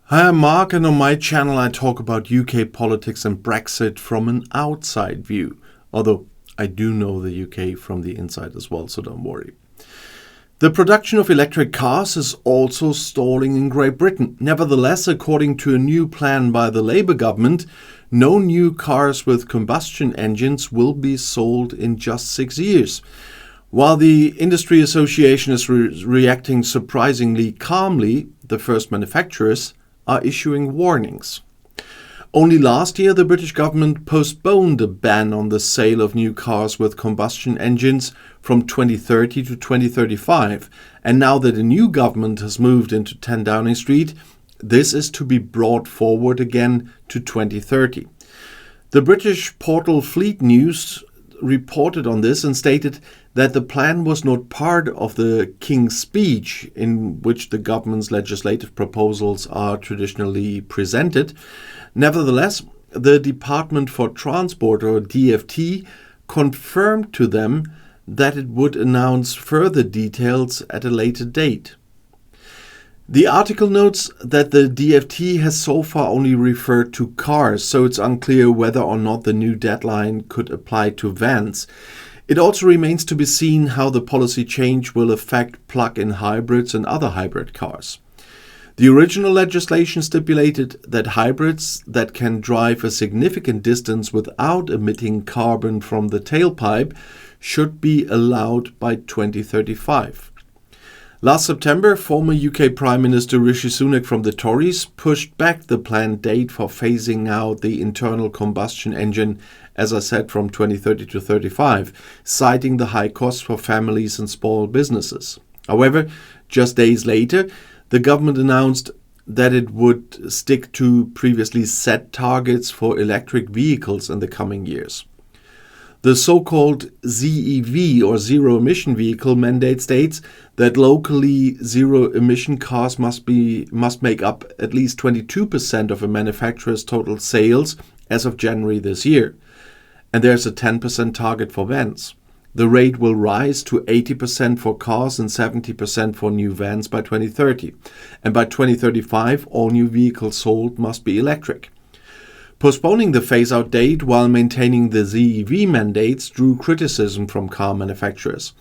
Hi, I'm Mark, and on my channel I talk about UK politics and Brexit from an outside view. Although I do know the UK from the inside as well, so don't worry. The production of electric cars is also stalling in Great Britain. Nevertheless, according to a new plan by the Labour government, no new cars with combustion engines will be sold in just 6 years. While the industry association is reacting surprisingly calmly, the first manufacturers are issuing warnings. Only last year, the British government postponed a ban on the sale of new cars with combustion engines from 2030 to 2035. And now that a new government has moved into 10 Downing Street, this is to be brought forward again to 2030. The British portal Fleet News reported on this and stated that the plan was not part of the King's Speech, in which the government's legislative proposals are traditionally presented. Nevertheless, the Department for Transport, or DfT, confirmed to them that it would announce further details at a later date. The article notes that the DfT has so far only referred to cars, so it's unclear whether or not the new deadline could apply to vans. It also remains to be seen how the policy change will affect plug-in hybrids and other hybrid cars. The original legislation stipulated that hybrids that can drive a significant distance without emitting carbon from the tailpipe should be allowed by 2035. Last September, former UK Prime Minister Rishi Sunak from the Tories pushed back the planned date for phasing out the internal combustion engine, as I said, from 2030 to 35, citing the high costs for families and small businesses. However, just days later, the government announced that it would stick to previously set targets for electric vehicles in the coming years. The so-called ZEV, or zero emission vehicle mandate, states that locally zero emission cars must make up at least 22% of a manufacturer's total sales as of January this year. And there's a 10% target for vans. The rate will rise to 80% for cars and 70% for new vans by 2030. And by 2035, all new vehicles sold must be electric. Postponing the phase-out date while maintaining the ZEV mandates drew criticism from car manufacturers.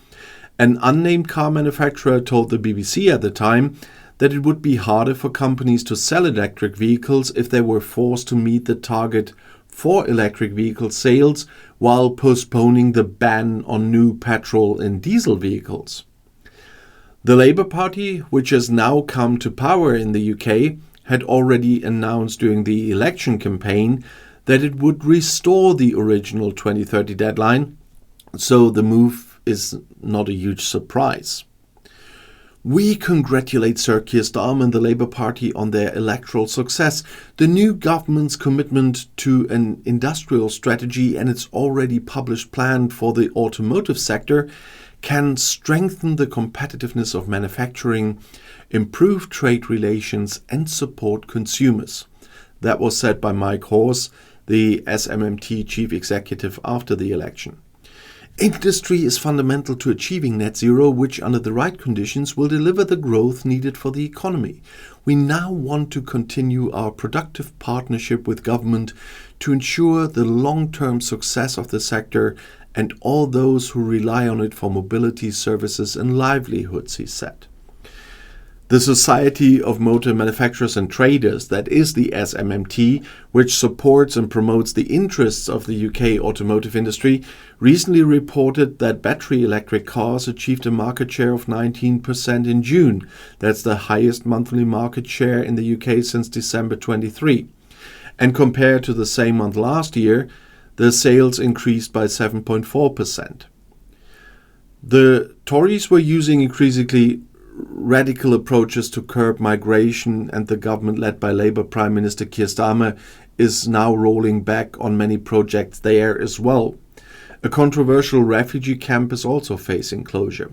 An unnamed car manufacturer told the BBC at the time that it would be harder for companies to sell electric vehicles if they were forced to meet the target for electric vehicle sales while postponing the ban on new petrol and diesel vehicles. The Labour Party, which has now come to power in the UK, had already announced during the election campaign that it would restore the original 2030 deadline, so the move is not a huge surprise. We congratulate Sir Keir Starmer and the Labour Party on their electoral success. The new government's commitment to an industrial strategy and its already published plan for the automotive sector can strengthen the competitiveness of manufacturing, improve trade relations and support consumers. That was said by Mike Horse, the SMMT chief executive, after the election. Industry is fundamental to achieving net zero, which under the right conditions will deliver the growth needed for the economy. We now want to continue our productive partnership with government to ensure the long-term success of the sector and all those who rely on it for mobility, services and livelihoods, he said. The Society of Motor Manufacturers and Traders, that is the SMMT, which supports and promotes the interests of the UK automotive industry, recently reported that battery electric cars achieved a market share of 19% in June. That's the highest monthly market share in the UK since December 23. And compared to the same month last year, the sales increased by 7.4%. The Tories were using increasingly radical approaches to curb migration, and the government led by Labour Prime Minister Keir Starmer is now rolling back on many projects there as well. A controversial refugee camp is also facing closure.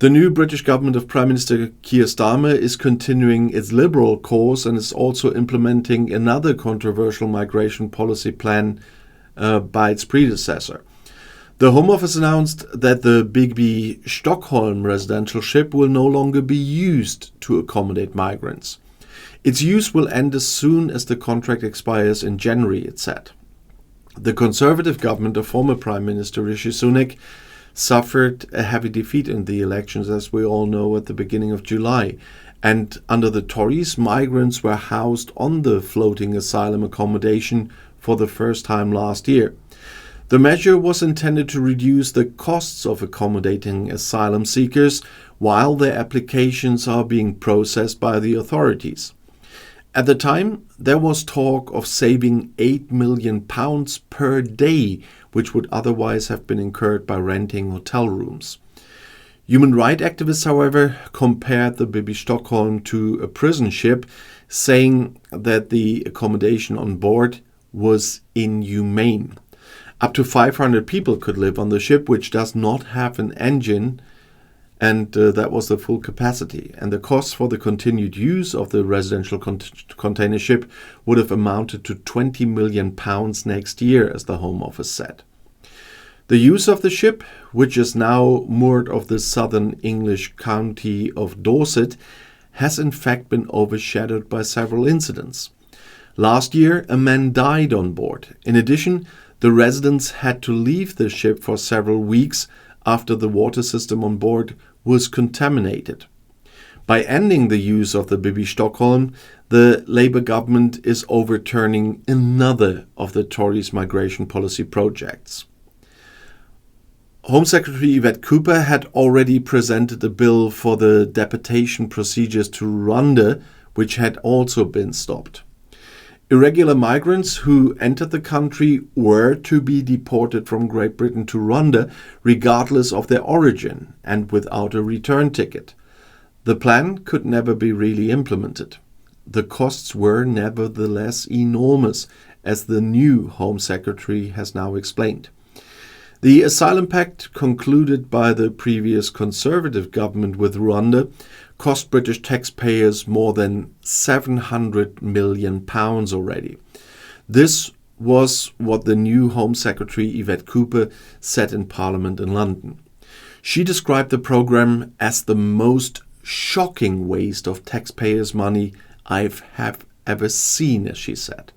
The new British government of Prime Minister Keir Starmer is continuing its liberal course and is also implementing another controversial migration policy plan by its predecessor. The Home Office announced that the Bigby Stockholm residential ship will no longer be used to accommodate migrants. Its use will end as soon as the contract expires in January, it said. The Conservative government of former Prime Minister Rishi Sunak suffered a heavy defeat in the elections, as we all know, at the beginning of July. And under the Tories, migrants were housed on the floating asylum accommodation for the first time last year. The measure was intended to reduce the costs of accommodating asylum seekers while their applications are being processed by the authorities. At the time, there was talk of saving £8 million per day, which would otherwise have been incurred by renting hotel rooms. Human rights activists, however, compared the Baby Stockholm to a prison ship, saying that the accommodation on board was inhumane. Up to 500 people could live on the ship, which does not have an engine, and that was the full capacity. And the costs for the continued use of the residential container ship would have amounted to £20 million next year, as the Home Office said. The use of the ship, which is now moored off the southern English county of Dorset, has in fact been overshadowed by several incidents. Last year, a man died on board. In addition, the residents had to leave the ship for several weeks after the water system on board was contaminated. By ending the use of the Baby Stockholm, the Labour government is overturning another of the Tories' migration policy projects. Home Secretary Yvette Cooper had already presented a bill for the deportation procedures to Rwanda, which had also been stopped. Irregular migrants who entered the country were to be deported from Great Britain to Rwanda regardless of their origin and without a return ticket. The plan could never be really implemented. The costs were nevertheless enormous, as the new Home Secretary has now explained. The Asylum Pact, concluded by the previous Conservative government with Rwanda, cost British taxpayers more than £700 million already. This was what the new Home Secretary Yvette Cooper said in Parliament in London. She described the programme as the most shocking waste of taxpayers' money I have ever seen, as she said.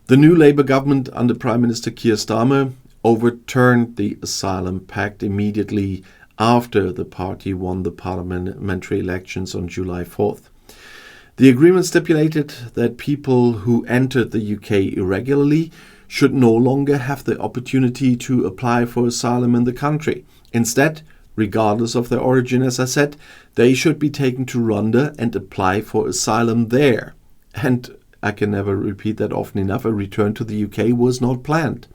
The new Labour government under Prime Minister Keir Starmer overturned the Asylum Pact immediately after the party won the parliamentary elections on July 4th. The agreement stipulated that people who entered the UK irregularly should no longer have the opportunity to apply for asylum in the country. Instead, regardless of their origin, as I said, they should be taken to Rwanda and apply for asylum there. And I can never repeat that often enough, a return to the UK was not planned.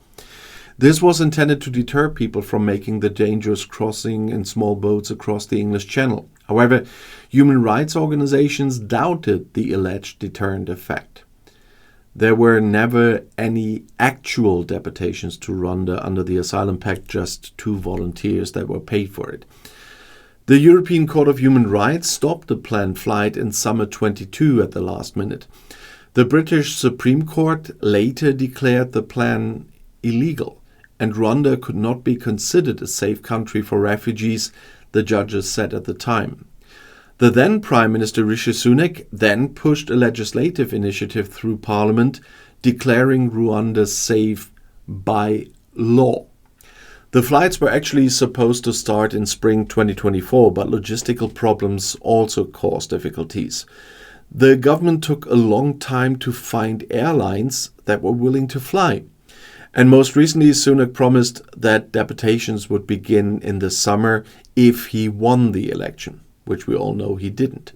This was intended to deter people from making the dangerous crossing in small boats across the English Channel. However, human rights organizations doubted the alleged deterrent effect. There were never any actual deportations to Rwanda under the Asylum Pact, just 2 volunteers that were paid for it. The European Court of Human Rights stopped the planned flight in summer 22 at the last minute. The British Supreme Court later declared the plan illegal, and Rwanda could not be considered a safe country for refugees, the judges said at the time. The then Prime Minister Rishi Sunak then pushed a legislative initiative through Parliament declaring Rwanda safe by law. The flights were actually supposed to start in spring 2024, but logistical problems also caused difficulties. The government took a long time to find airlines that were willing to fly. And most recently, Sunak promised that deportations would begin in the summer if he won the election, which we all know he didn't.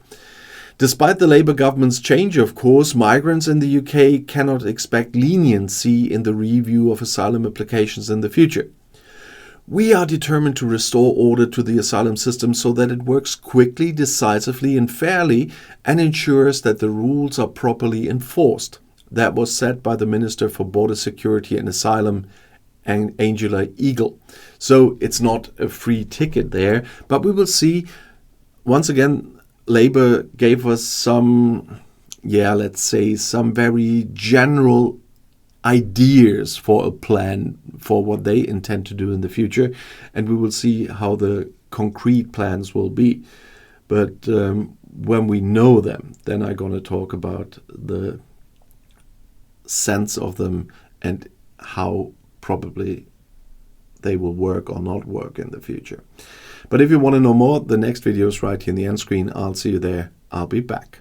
Despite the Labour government's change, of course, migrants in the UK cannot expect leniency in the review of asylum applications in the future. We are determined to restore order to the asylum system so that it works quickly, decisively and fairly and ensures that the rules are properly enforced. That was said by the Minister for Border Security and Asylum, Angela Eagle. So it's not a free ticket there, but we will see. Once again, Labour gave us some very general ideas for a plan for what they intend to do in the future, and we will see how the concrete plans will be. But when we know them, then I'm going to talk about the sense of them and how probably they will work or not work in the future. But if you want to know more, the next video is right here in the end screen. I'll see you there. I'll be back.